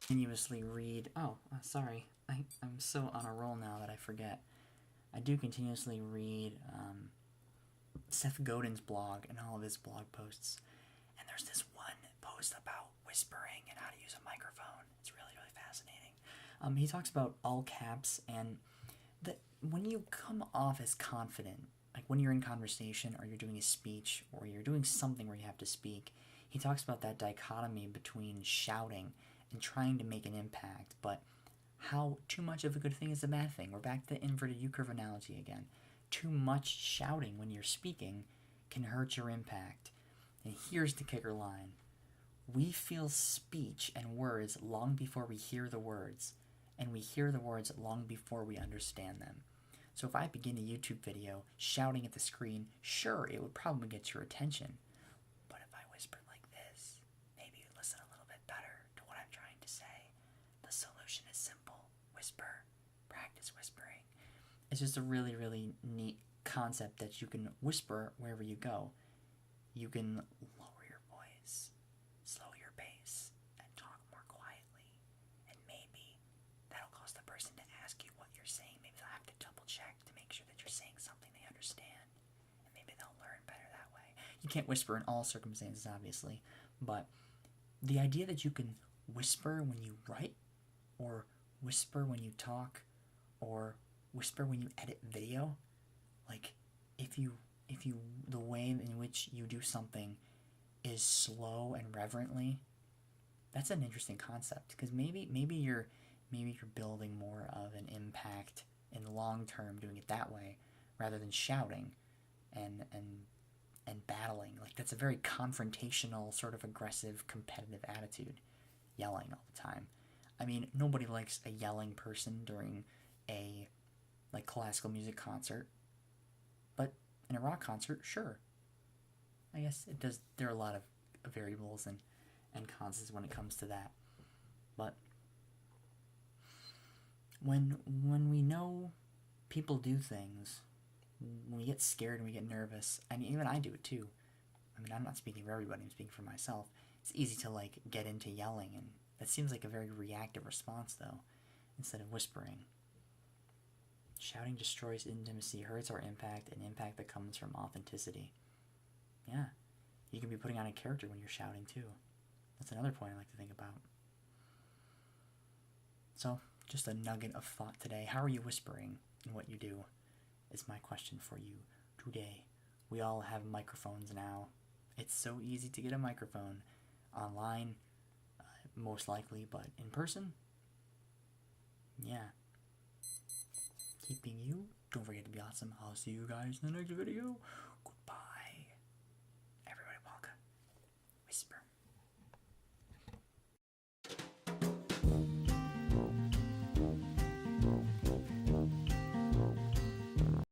continuously read. Oh, sorry. I'm so on a roll now that I forget. I do continuously read Seth Godin's blog and all of his blog posts. And there's this one post about whispering and how to use a microphone. It's really, really fascinating. He talks about all caps and that when you come off as confident, like when you're in conversation or you're doing a speech or you're doing something where you have to speak, he talks about that dichotomy between shouting and trying to make an impact, but how too much of a good thing is a bad thing. We're back to the inverted U-curve analogy again. Too much shouting when you're speaking can hurt your impact. And here's the kicker line. We feel speech and words long before we hear the words, and we hear the words long before we understand them. So if I begin a YouTube video shouting at the screen, sure, it would probably get your attention. But if I whispered like this, maybe you'd listen a little bit better to what I'm trying to say. The solution is simple. Whisper. Practice whispering. It's just a really, really neat concept that you can whisper wherever you go. You can lower your voice, slow your pace, and talk more quietly. And maybe that'll cause the person to ask you what you're saying. Maybe they'll have to double check to make sure that you're saying something they understand. And maybe they'll learn better that way. You can't whisper in all circumstances, obviously, but the idea that you can whisper when you write, or whisper when you talk, or whisper when you edit video, like if you the way in which you do something is slow and reverently, that's an interesting concept, because maybe you're building more of an impact in the long term doing it that way rather than shouting and battling. Like, that's a very confrontational, sort of aggressive, competitive attitude, yelling all the time. I mean, nobody likes a yelling person during a like classical music concert, but in a rock concert, sure. I guess it does. There are a lot of variables and causes when it comes to that. But when we know people do things, when we get scared and we get nervous, and even I do it too. I mean, I'm not speaking for everybody. I'm speaking for myself. It's easy to like get into yelling, and that seems like a very reactive response, though, instead of whispering. Shouting destroys intimacy, hurts our impact, an impact that comes from authenticity. Yeah, you can be putting on a character when you're shouting too. That's another point I like to think about. So, just a nugget of thought today. How are you whispering in what you do? Is my question for you today. We all have microphones now. It's so easy to get a microphone online, most likely, but in person, yeah. Keeping you. Don't forget to be awesome. I'll see you guys in the next video. Goodbye.